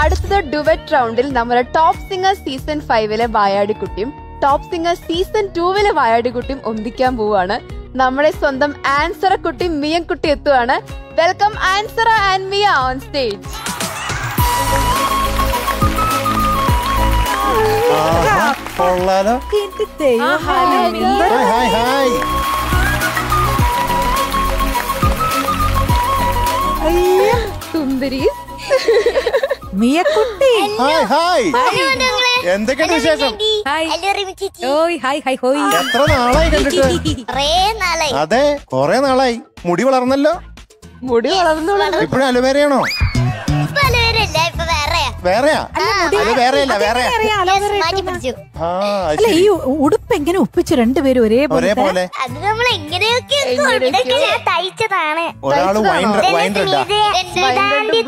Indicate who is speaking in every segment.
Speaker 1: അടുത്തത് ഡുവറ്റ് റൗണ്ടിൽ നമ്മുടെ ടോപ്പ് സിംഗർ സീസൺ 5 വായാടിക്കുട്ടിയും ടോപ്പ് സിംഗർ സീസൺ 2 വായാടിക്കുട്ടിയും ഒന്നിക്കാൻ പോവാണ്. നമ്മുടെ സ്വന്തം ആൻസറ കുട്ടി മിയൻകുട്ടി എത്തുവാണ്. Welcome Ansara and Mia on stage. സുന്ദരി
Speaker 2: മിയക്കുട്ടി,
Speaker 3: എന്തൊക്കെയാണ് വിശേഷം? എത്ര നാളായി കണ്ടിട്ട്? അതെ, കൊറേ നാളായി. മുടി വളർന്നല്ലോ.
Speaker 1: മുടി വളർന്നു.
Speaker 3: ഇപ്പഴും അലോവേരയാണോ? വേറെയാ? അത് വേറെയല്ല, വേറെ.
Speaker 2: ഈ ഉടുപ്പ് എങ്ങനെ ഒപ്പിച്ചു രണ്ടുപേരും ഒരേപോലെ?
Speaker 4: അത് നമ്മൾ എങ്ങനെയൊക്കെ തയ്ച്ചതാണ്.
Speaker 3: ഒരാള്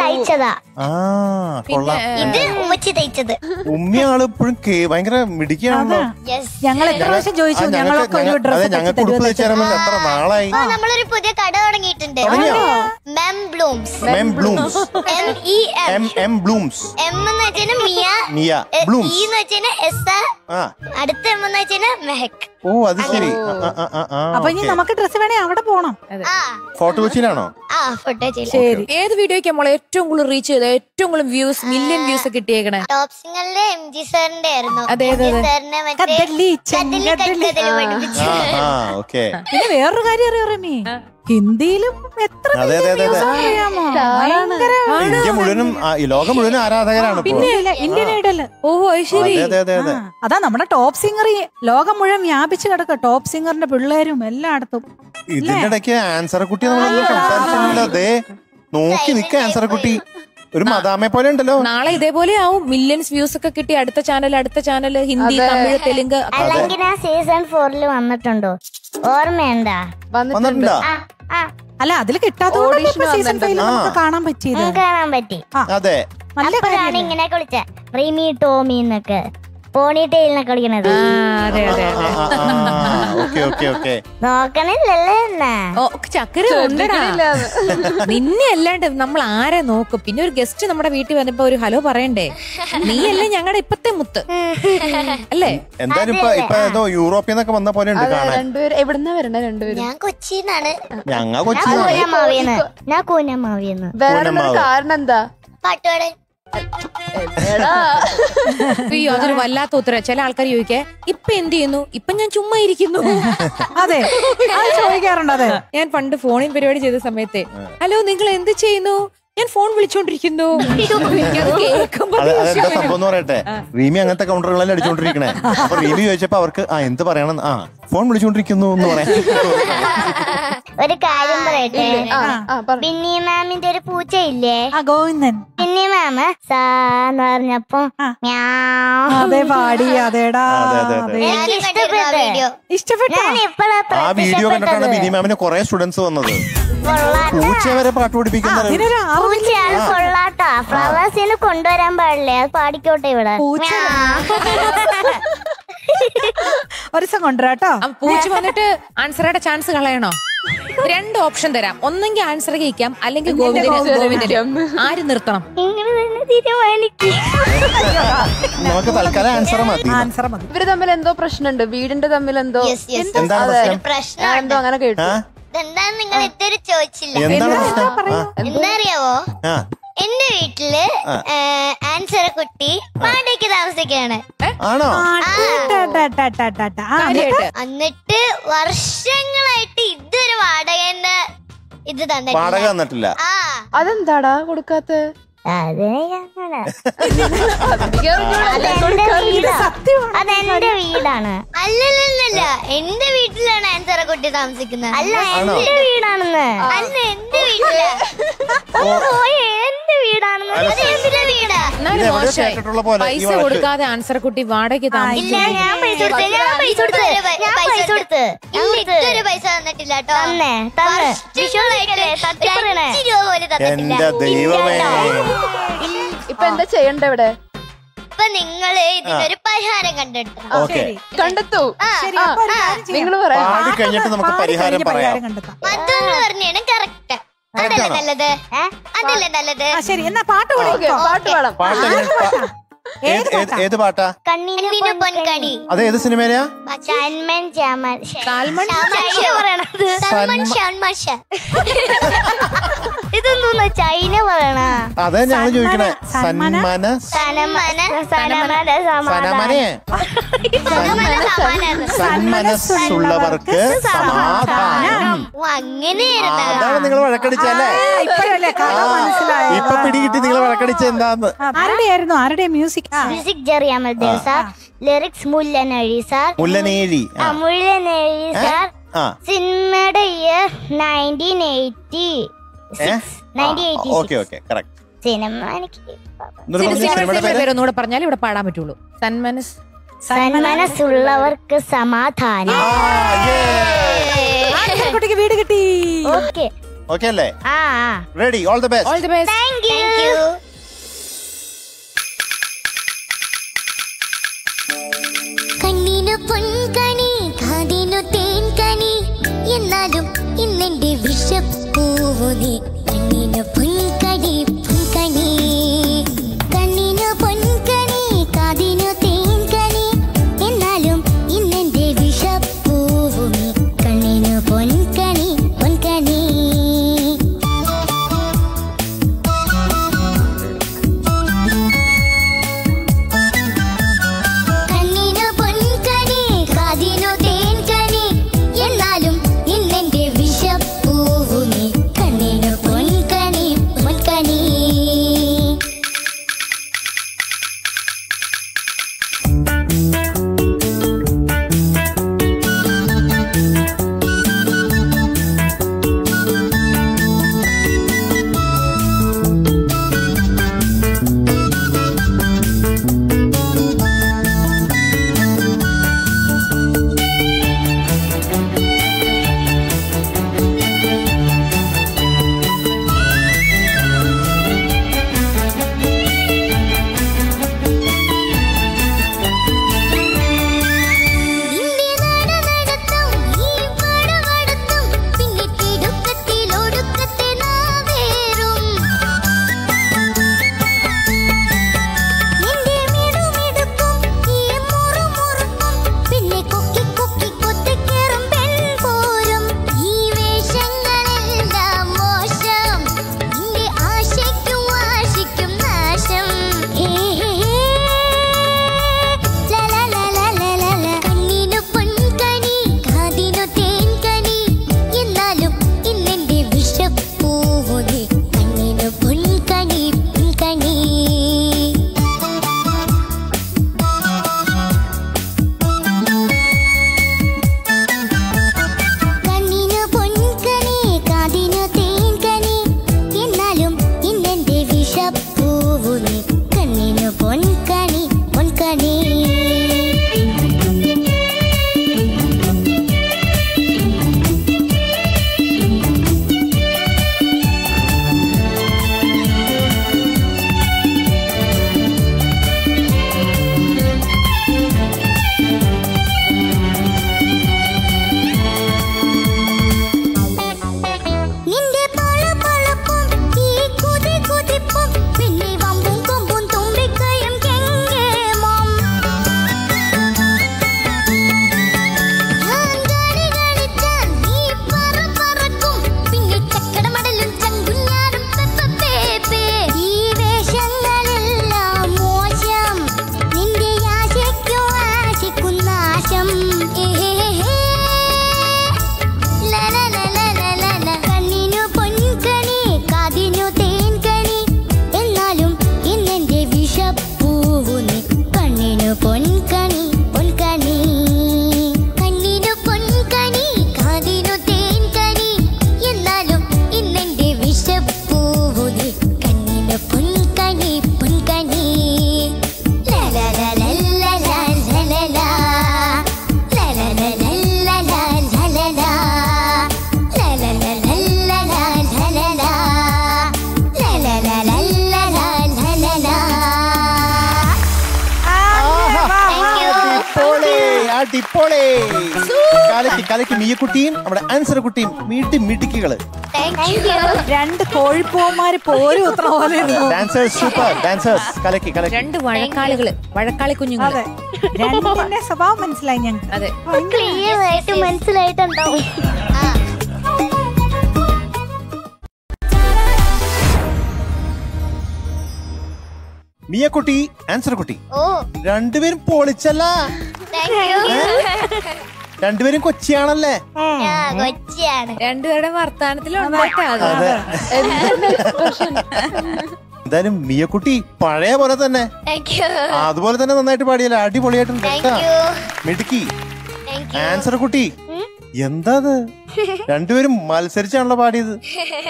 Speaker 4: തയ്ച്ചതാ. ഇത് ഉമ്മച്ചി തയ്ച്ചത്.
Speaker 3: ഉമ്മിയാള് ഇപ്പോഴും ഭയങ്കര മിടിക്കുകയാണല്ലോ.
Speaker 2: ഞങ്ങൾ എത്ര പ്രാവശ്യം ചോദിച്ചു, ഞങ്ങളൊക്കെ ഒരു ഡ്രസ്
Speaker 3: ഞങ്ങൾക്ക് ഉടുപ്പ് തയ്ച്ചാൽ എത്ര നാളായി.
Speaker 4: നമ്മളൊരു പുതിയ കട തുടങ്ങിയിട്ടുണ്ട്. മെം ബ്ലൂംസ്.
Speaker 3: M Bloom's.
Speaker 4: എം എന്ന് വെച്ചാൽ മിയ,
Speaker 3: ബ്ലൂംസ്.
Speaker 4: എന്ന് വെച്ചാൽ എസ്, അടുത്ത എം എന്ന് വെച്ചാൽ മെഹക്.
Speaker 3: ഓ, അത് ശരി.
Speaker 2: അപ്പൊ ഇനി നമുക്ക് ഡ്രസ് വേണേ അവിടെ പോണം.
Speaker 3: ഫോട്ടോ വെച്ചിനാണോ?
Speaker 2: ശരി.
Speaker 5: ഏത് വീഡിയോയ്ക്ക് നമ്മൾ ഏറ്റവും കൂടുതൽ റീച്ച് ചെയ്ത, ഏറ്റവും കൂടുതൽ വ്യൂസ്, മില്യൺ വ്യൂസ് കിട്ടിയേക്കണേ?
Speaker 4: ടോപ്പ് സിംഗറിലെ MG സാറിന്റെ ആയിരുന്നു.
Speaker 2: പിന്നെ വേറൊരു കാര്യം അറിയോ റമി, ഹിന്ദിയിലും എത്ര അറിയാമോ?
Speaker 3: ഇന്ത്യ മുഴുവനും, ലോകം മുഴുവനും ആരാധകരാണ്.
Speaker 2: Indian Idol.
Speaker 5: ഓ, ശരി.
Speaker 2: അതാ നമ്മുടെ ടോപ്പ് സിംഗർ ലോകം മുഴുവൻ വ്യാപിച്ചു കിടക്കുക. ടോപ്പ് സിംഗറിന്റെ പിള്ളേരും എല്ലായിടത്തും.
Speaker 3: ഇതിന്റെ ഇടയ്ക്ക് ആൻസർ കുട്ടി നമ്മളൊന്നും സംസാരിച്ചില്ല. ദേ നോക്കി നിക്ക ആൻസർ കുട്ടി, ഒരു മദാമെ പോലെ ഉണ്ടല്ലോ.
Speaker 5: നാളെ ഇതേപോലെ ആവും, മില്യൺസ് വ്യൂസ് ഒക്കെ കിട്ടി. അടുത്ത ചാനൽ ഹിന്ദി, തമിഴ്, തെലുങ്ക്.
Speaker 4: അല്ലെങ്കിൽ സീസൺ 4 വന്നിട്ടുണ്ടോ? ഓർമ്മയുണ്ടാ?
Speaker 3: വന്നിട്ടുണ്ടോ?
Speaker 2: അല്ല, അതിൽ കിട്ടാത്തതുകൊണ്ട് സീസൺ 5 നമുക്ക് കാണാൻ പറ്റിയത്.
Speaker 4: കാണാൻ പറ്റി.
Speaker 3: അതെ,
Speaker 4: അപ്പോഴാണ് ഇങ്ങനെ കളിച്ച റിമി ടോമി എന്നൊക്കെ പോണി ടെയിലിനൊക്കെ കളിക്കണത്. നോക്കണില്ലല്ലേ എന്നാ?
Speaker 5: ചക്കര നിന്നെ അല്ലാണ്ട് നമ്മൾ ആരെ നോക്കും? പിന്നെ ഒരു ഗസ്റ്റ് നമ്മുടെ വീട്ടിൽ വന്നപ്പോ ഒരു ഹലോ പറയണ്ടേ? നീയല്ലേ ഞങ്ങളുടെ ഇപ്പത്തെ മുത്ത് അല്ലേ?
Speaker 3: എന്തായാലും ഇപ്പൊ യൂറോപ്പിൽ നിന്നൊക്കെ വന്ന പോലെ ഉണ്ട് കാണാൻ.
Speaker 1: രണ്ടുപേരും എവിടുന്നാ വരണേ? രണ്ടുപേരും
Speaker 4: ഞാൻ കൊച്ചിന്നാണ്.
Speaker 3: ഞങ്ങ കൊച്ചിന്നാണ്.
Speaker 4: ഞാൻ കൂനമാവിയെന്ന്.
Speaker 1: വേറെ കാരണം എന്താ?
Speaker 4: പാട്ടുപാടൻ.
Speaker 5: അയ്യോ, അതൊരു വല്ലാത്ത ഉത്തരം. ചില ആൾക്കാർ ചോദിക്കേ, ഇപ്പൊ എന്ത് ചെയ്യുന്നു? ഇപ്പൊ ഞാൻ ചുമ്മാ ഇരിക്കുന്നു.
Speaker 2: അതെ, ചോദിക്കാറുണ്ട്. അതെ,
Speaker 5: ഞാൻ പണ്ട് ഫോണിൽ പരിപാടി ചെയ്ത സമയത്തെ, ഹലോ നിങ്ങൾ എന്ത് ചെയ്യുന്നു? ഞാൻ ഫോൺ വിളിച്ചോണ്ടിരിക്കുന്നു.
Speaker 3: അതെന്താ സംഭവം എന്ന് പറയട്ടെ, റീമി അങ്ങനത്തെ കൗണ്ടറുകളെല്ലാം അടിച്ചോണ്ടിരിക്കണേ. അപ്പൊ റീമി ചോദിച്ചപ്പോ അവർക്ക് എന്ത് പറയണം, ഫോൺ വിളിച്ചോണ്ടിരിക്കുന്നു എന്ന് പറയാം.
Speaker 4: ഒരു കാര്യം പറയട്ടെ, ബിന്നി മാമിന്റെ ഒരു പൂച്ചയില്ലേ,
Speaker 2: ഗോവിന്ദൻ.
Speaker 4: ബിന്നി മാമ സാന്ന് പറഞ്ഞപ്പോ
Speaker 2: പാടി. അതേടാ, ഇഷ്ടപ്പെട്ടു.
Speaker 3: ആ വീഡിയോ കണ്ടിട്ടാണ് ബിന്നി മാമിന് കുറെ സ്റ്റുഡൻസ് വന്നത്. പൂച്ച വരെ പാട്ട് പഠിപ്പിക്കുന്നത്.
Speaker 4: കൊള്ളാട്ടാ, ഫ്ലവേഴ്സിന് കൊണ്ടുവരാൻ പാടില്ലേ? അത് പാടിക്കോട്ടെ ഇവിടെ.
Speaker 2: ഒരു ദിവസം കൊണ്ടുവരാട്ടോ.
Speaker 5: പൂച്ച വന്നിട്ട് ആൻസറുടെ ചാൻസ് കളയണോ? 2 ഓപ്ഷൻ തരാം. ഒന്നെങ്കിൽ ആൻസർ കഴിക്കാം, അല്ലെങ്കിൽ ഗോവിന്ദന്. ആര് നിർത്തണം?
Speaker 3: നമുക്ക് തൽക്കാലം ആൻസർ മതി.
Speaker 1: ഇവര് തമ്മിൽ എന്തോ പ്രശ്നമുണ്ട്, വീടിന്റെ തമ്മിൽ എന്തോ
Speaker 4: പ്രശ്നം
Speaker 1: അങ്ങനെ കേട്ടു.
Speaker 4: എന്താണ് നിങ്ങൾ ഇതുവരെ ചോദിച്ചില്ല? എന്താ അറിയാവോ? എന്റെ വീട്ടില് ആൻസറ കുട്ടി വാടകയ്ക്ക് താമസിക്കാണ്. എന്നിട്ട് വർഷങ്ങളായിട്ട് ഇതൊരു വാടകന്റെ ഇത് തന്നിട്ടില്ല.
Speaker 1: അതെന്താടാ കൊടുക്കാത്ത?
Speaker 4: അതെന്റെ വീടാണ്. അല്ലല്ല, എന്റെ വീട്ടിലാണ് ആൻസറ കുട്ടി താമസിക്കുന്നത്. അല്ല, എന്റെ വീടാണെന്ന്. അല്ല, എന്റെ വീട്ടില് എന്റെ വീടാണെന്ന്. എന്റെ വീടാ.
Speaker 5: പൈസ കൊടുക്കാതെ ആൻസർ കുട്ടി വാടകയ്ക്ക് താമസിക്കില്ല.
Speaker 4: ഞാൻ പൈസ കൊടുത്ത് പൈസ തന്നിട്ടില്ല കേട്ടോ.
Speaker 1: ഇപ്പൊ എന്താ ചെയ്യണ്ട ഇവിടെ?
Speaker 4: ഇപ്പൊ നിങ്ങള് ഇതിനൊരു പരിഹാരം
Speaker 1: കണ്ടെത്തൂ. നിങ്ങൾ
Speaker 3: കഴിഞ്ഞിട്ട് നമുക്ക് പരിഹാരം പറയാം.
Speaker 4: മറ്റൊന്ന് പറഞ്ഞാണ് കറക്റ്റ്. അതല്ലേ നല്ലത്, അതല്ലേ നല്ലത്.
Speaker 2: ശരി, എന്നാ പാട്ട്
Speaker 1: പാട്ട് പാടാം.
Speaker 3: പാട്ട് ഏത് പാട്ടാ?
Speaker 4: കണ്ണിന് പൊൻകണി.
Speaker 3: അത് ഏത് സിനിമയിലാ?
Speaker 4: സൽമാൻ ഇതൊന്നും ചൈന പറയണ.
Speaker 3: അതെ ഞങ്ങൾ ചോദിക്കണേ. സന്മനസ്സുള്ളവർക്ക് സമാധാനം. അതാണ് നിങ്ങൾ വഴക്കടിച്ചല്ലേ? ഇപ്പൊ പിടികിട്ടി നിങ്ങൾ വഴക്കടിച്ച എന്താന്ന്.
Speaker 2: ആരുടെ music?
Speaker 4: Music Jerry Amaldev sir, lyrics Mullanezhi sir.
Speaker 3: Mullanezhi
Speaker 4: sir. സിനിമയുടെ ഇയർ 1980.
Speaker 3: Okay okay correct.
Speaker 4: സിനിമ എനിക്ക്
Speaker 5: പേരൊന്നുകൂടെ പറഞ്ഞാൽ ഇവിടെ പാടാൻ പറ്റുള്ളൂ.
Speaker 4: സന്മനസ്സുള്ളവർക്ക് സമാധാനം.
Speaker 2: കുട്ടിക്ക് വീട് കിട്ടി.
Speaker 4: ഓക്കെ
Speaker 3: ഓക്കെ അല്ലേ? Ready. All the best.
Speaker 4: Thank you. കണ്ണിനു പൊൻകണി, കാതിനു തേൻകണി, എന്നാലും ഇന്നെന്റെ വിഷപ്പൂവു നീ. കണ്ണിനു പൊൻകണി പൊൻകണി, കണ്ണിനു പൊൻകണി, കാതിനു തേൻകണി, എന്നാലും ഇന്നെന്റെ വിഷപ്പൂവു നീ. കണ്ണിനു പൊൻകണി പൊൻകണി.
Speaker 3: അടിപൊളി. കലയ്ക്ക് മിയക്കുട്ടിയും നമ്മുടെ ആൻസർ കുട്ടിയും മിടുക്കികള്.
Speaker 2: രണ്ട് കോഴിപ്പൂവന്മാര് പോരും ഉത്ര പോലെ
Speaker 3: ഡാൻസേഴ്സ്, സൂപ്പർ ഡാൻസേഴ്സ്. കലയ്ക്ക്
Speaker 5: രണ്ട് വഴക്കാളി കുഞ്ഞുങ്ങൾ.
Speaker 2: അതെ, രണ്ടിന്റെ സ്വഭാവം മനസ്സിലായി ഞങ്ങൾക്ക്.
Speaker 5: അതെ,
Speaker 4: ക്ലിയർ ആയിട്ട് മനസ്സിലായിട്ടുണ്ടാവും.
Speaker 3: മിയക്കുട്ടി, ആൻസർ കുട്ടി,
Speaker 4: ഓ
Speaker 3: രണ്ടുപേരും പൊളിച്ചല്ല. രണ്ടുപേരും കൊച്ചിയാണല്ലേ?
Speaker 4: കൊച്ചിയാണ്.
Speaker 5: രണ്ടുപേരുടെ വർത്താനത്തിലുണ്ട്.
Speaker 3: എന്തായാലും മിയക്കുട്ടി പഴയ പോലെ തന്നെ, അതുപോലെ തന്നെ നന്നായിട്ട് പാടിയല്ലേ, അടിപൊളിയായിട്ടുണ്ട്. മിടുക്കി. ആൻസർ കുട്ടി, എന്താ രണ്ടുപേരും മത്സരിച്ചാണല്ലോ പാടിയത്?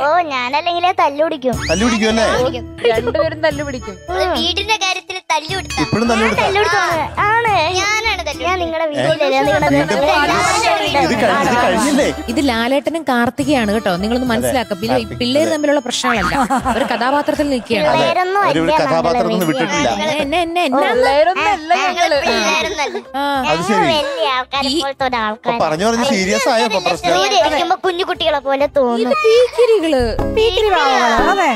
Speaker 4: ഓ ഞാനല്ലെങ്കിലേ തല്ലുപിടിക്കും.
Speaker 3: തല്ലുപിടിക്കും അല്ലേ?
Speaker 1: രണ്ടുപേരും തല്ലുപിടിക്കും.
Speaker 4: വീടിന്റെ കാര്യത്തിൽ തല്ലുപിടിക്കും.
Speaker 3: ഇപ്പോഴും തല്ലുപിടിക്കും.
Speaker 4: ഞാൻ നിങ്ങളുടെ
Speaker 3: ഇത് കഴിഞ്ഞില്ലേ?
Speaker 5: ഇത് ലാലേട്ടനും കാർത്തികയാണ് കേട്ടോ. നിങ്ങളൊന്ന് മനസ്സിലാക്കുക. പിള്ളേര് തമ്മിലുള്ള പ്രശ്നങ്ങളല്ല, ഒരു കഥാപാത്രത്തിൽ നിൽക്കുകയാണ്.
Speaker 3: ഒരു കഥാപാത്രത്തിൽ നിന്ന് വിട്ടിട്ടില്ല. അത് ശരി. പറഞ്ഞു പറഞ്ഞ് സീരിയസ് ആയോ പ്രശ്നം?
Speaker 4: കുഞ്ഞുകുട്ടികളെ പോലെ തോന്നുന്നു.
Speaker 2: അതെ,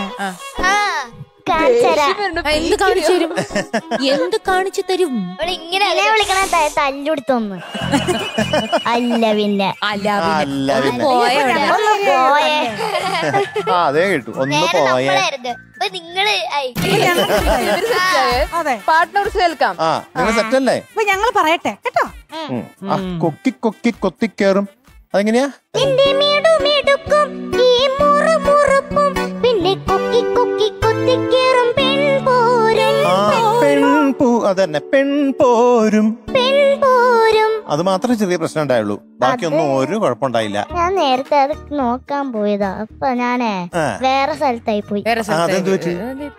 Speaker 5: എന്ത് കാണിച്ചു തരും? എന്ത് കാണിച്ചു തരും?
Speaker 4: ഇങ്ങനെ വിളിക്കണ തല്ലുടുത്തൊന്ന് അല്ല പിന്നെ
Speaker 3: അതേ കേട്ടു. ഒന്ന് പോയേ.
Speaker 4: നിങ്ങള്
Speaker 1: പാർട്ട്നേഴ്സ് കേൾക്കാം.
Speaker 3: നിങ്ങൾ സെറ്റല്ലേ?
Speaker 2: ഞങ്ങൾ പറയട്ടെ കേട്ടോ.
Speaker 3: കൊക്കി കൊക്കി കൊത്തിക്കേറും. അതെങ്ങനെയാ?
Speaker 4: പിന്നെ കൊക്കി കൊക്കി കൊത്തിക്കേറും
Speaker 3: അതന്നെ, പെൺപോരും. അത് മാത്രമേ ചെറിയ പ്രശ്നം ഉണ്ടായുള്ളൂ, ബാക്കിയൊന്നും ഒരു കുഴപ്പമുണ്ടായില്ല.
Speaker 4: ഞാൻ നേരത്തെ അത് നോക്കാൻ പോയതാ. അപ്പൊ ഞാനേ വേറെ സ്ഥലത്തായി പോയി.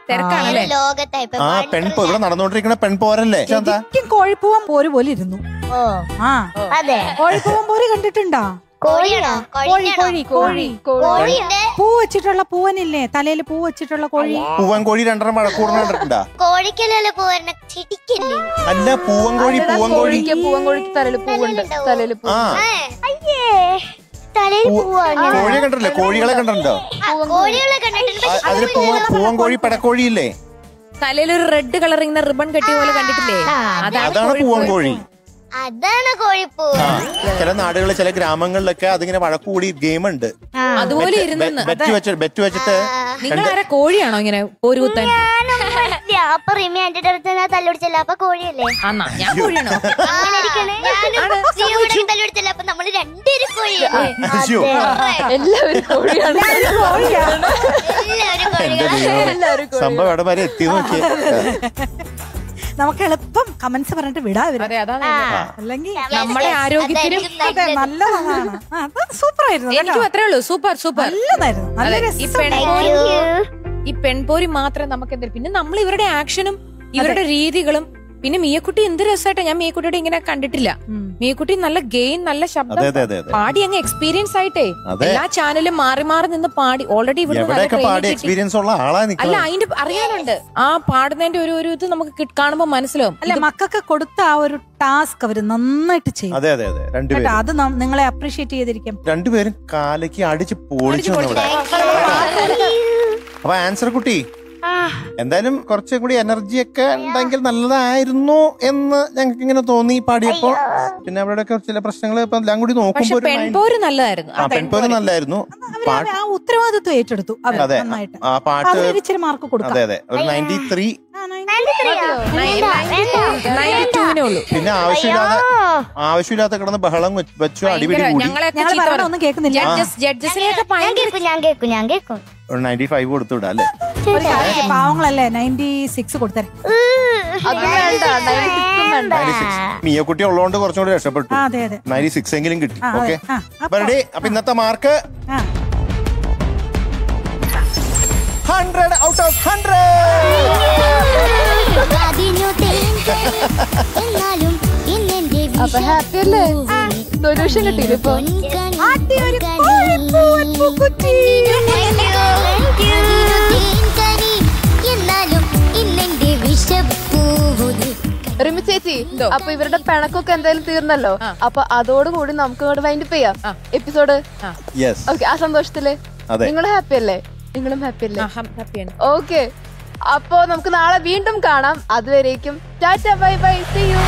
Speaker 5: തിരക്കാണല്ലേ?
Speaker 4: ലോകത്തായി
Speaker 3: പെൺപോ ഇവിടെ നടന്നുകൊണ്ടിരിക്കണ പെൺപോരല്ലേ?
Speaker 2: കോഴിപ്പൂവൻ പോര് പോലെ ഇരുന്നു.
Speaker 4: ഓ അതെ,
Speaker 2: കോഴിപ്പൂവൻ പോര് കണ്ടിട്ടുണ്ടോ?
Speaker 4: കോഴിയാണോ?
Speaker 2: പൂ വെച്ചിട്ടുള്ള പൂവനില്ലേ, തലയിൽ പൂ വെച്ചിട്ടുള്ള കോഴി.
Speaker 3: പൂവൻ കോഴി രണ്ടെണ്ണം മഴക്കൂടുന്ന കണ്ടിട്ടുണ്ടാ?
Speaker 4: കോഴിക്കല്ലേ പൂവന്നെ, ചെടിക്കല്ലേ?
Speaker 3: അല്ല, പൂവൻ കോഴി. പൂവൻ കോഴിക്ക്
Speaker 1: തലയിൽ പൂവുണ്ട്. തലയിൽ പൂ.
Speaker 4: അയ്യേ, തലയിൽ പൂവാണ്.
Speaker 3: കോഴിയെ കണ്ടിട്ടില്ലേ? കോഴികളെ കണ്ടിട്ടുണ്ടോ?
Speaker 4: കോഴികളെ കണ്ടിട്ടുണ്ട്.
Speaker 3: അതില് പൂവൻ കോഴി, പെടക്കോഴിയില്ലേ?
Speaker 5: തലയിലൊരു റെഡ് കളറിങ്ങനെ റിബൺ കെട്ടിയ പോലെ കണ്ടിട്ടില്ലേ?
Speaker 3: അതാണ് പൂവൻ കോഴി.
Speaker 4: അതാണ് കോഴിപ്പൂ.
Speaker 3: ചില നാടുകളിൽ, ചില ഗ്രാമങ്ങളിലൊക്കെ അതിങ്ങനെ വഴക്കൂടി ഗെയിം ഉണ്ട്.
Speaker 5: അതുപോലെ ഇരുന്ന്
Speaker 3: ബെറ്റ് വെച്ചിട്ട്.
Speaker 5: നിങ്ങൾ ആരാ, കോഴിയാണോ ഇങ്ങനെ പോര് കുത്താൻ?
Speaker 4: അപ്പൊ റിമി ആന്റിയുടെ അടുത്ത് തല്ലുപിടിച്ചല്ല, അപ്പൊ കോഴിയല്ലേ?
Speaker 5: ഞാൻ കോഴിയാണോ?
Speaker 4: തല്ലുപിടിച്ചല്ല, അപ്പൊ നമ്മള് രണ്ടുപേരും കോഴിയല്ലേ?
Speaker 1: എല്ലാവരും കോഴിയാണ്.
Speaker 3: സംഭവം എവിടെ വരെ എത്തി നോക്കിയേ.
Speaker 2: നമുക്ക് എളുപ്പം കമന്റ്സ് പറഞ്ഞിട്ട് വിടാ. അല്ലെങ്കിൽ
Speaker 5: നമ്മുടെ ആരോഗ്യത്തിനും
Speaker 2: നല്ലതാണ്. സൂപ്പർ ആയിരുന്നു.
Speaker 5: എനിക്കും അത്രേ ഉള്ളൂ. സൂപ്പർ
Speaker 2: നല്ലതായിരുന്നു.
Speaker 5: ഈ പെൺപോരി മാത്രം നമുക്ക് എന്തെങ്കിലും. പിന്നെ നമ്മൾ ഇവരുടെ ആക്ഷനും ഇവരുടെ രീതികളും. പിന്നെ മിയക്കുട്ടി എന്ത് രസമായിട്ടാ. ഞാൻ മിയക്കുട്ടിയുടെ ഇങ്ങനെ കണ്ടിട്ടില്ല. മിയക്കുട്ടി നല്ല ഗെയിൻ, നല്ല ശബ്ദം പാടി അങ്ങ് എക്സ്പീരിയൻസ് ആയിട്ടേ എല്ലാ ചാനലും മാറി മാറി നിന്ന് പാടി. ഓൾറെഡി ഇവിടെ അല്ല, അതിന്റെ അറിയാനുണ്ട്. ആ പാടുന്നതിന്റെ ഒരു ഇത് നമുക്ക് കാണുമ്പോ മനസ്സിലാവും.
Speaker 2: അല്ല, മക്കൾക്ക് കൊടുത്ത ആ ഒരു ടാസ്ക് അവര് നന്നായിട്ട് ചെയ്യും. അത് നിങ്ങളെ അപ്രീഷിയേറ്റ് ചെയ്തിരിക്കും.
Speaker 3: രണ്ടുപേരും കാലയ്ക്ക് അടിച്ച് പൊളിച്ചു. അപ്പൊ ആൻസർ കുട്ടി, എന്തായാലും കുറച്ചും കൂടി എനർജി ഒക്കെ ഉണ്ടെങ്കിൽ നല്ലതായിരുന്നു എന്ന് ഞങ്ങൾക്ക് ഇങ്ങനെ തോന്നി പാടിയപ്പോ. പിന്നെ അവിടെ ചില പ്രശ്നങ്ങൾ എല്ലാം കൂടി നോക്കുമ്പോ
Speaker 5: പെൺപോര് നല്ലതായിരുന്നു.
Speaker 2: ഉത്തരവാദിത്വം ഏറ്റെടുത്തു.
Speaker 3: അതെ, ആ പാട്ട്
Speaker 2: മാർക്ക് കൊടുക്കും.
Speaker 3: അതെ, ഒരു 93. പിന്നെ ആവശ്യമില്ലാത്ത കിടന്ന് ബഹളം വെച്ചു, അടിപിടി കൂടി.
Speaker 2: ഒന്നും കേൾക്കുന്നില്ല.
Speaker 4: ഞാൻ കേൾക്കും.
Speaker 3: 95 കൊടുത്തുവിടാ അല്ലേ?
Speaker 2: പാവങ്ങളല്ലേ, 96 കൊടുത്തേ.
Speaker 3: മിയക്കുട്ടി ഉള്ളതുകൊണ്ട് കുറച്ചുകൂടി രക്ഷപ്പെട്ടു. 96 എങ്കിലും കിട്ടി. ഓക്കെ, അപ്പൊ ഇന്നത്തെ മാർക്ക് 100 ഔട്ട് ഓഫ് 100.
Speaker 1: അപ്പൊ ഹാപ്പി അല്ലേ? സൊല്യൂഷൻ കിട്ടിയില്ല ഇപ്പൊ. റിമി സുമി ചേച്ചി, അപ്പൊ ഇവരുടെ പിണക്കൊക്കെ എന്തായാലും തീർന്നല്ലോ. അപ്പൊ അതോടുകൂടി നമുക്ക് ഇങ്ങോട്ട് വൈൻഡപ്പ് ചെയ്യാം എപ്പിസോഡ്. ഓക്കെ, ആ സന്തോഷത്തില് നിങ്ങൾ ഹാപ്പി അല്ലേ? നിങ്ങളും ഹാപ്പി അല്ലേ? ഓക്കെ, അപ്പൊ നമുക്ക് നാളെ വീണ്ടും കാണാം. അതുവരേക്കും tata, bye bye, see U.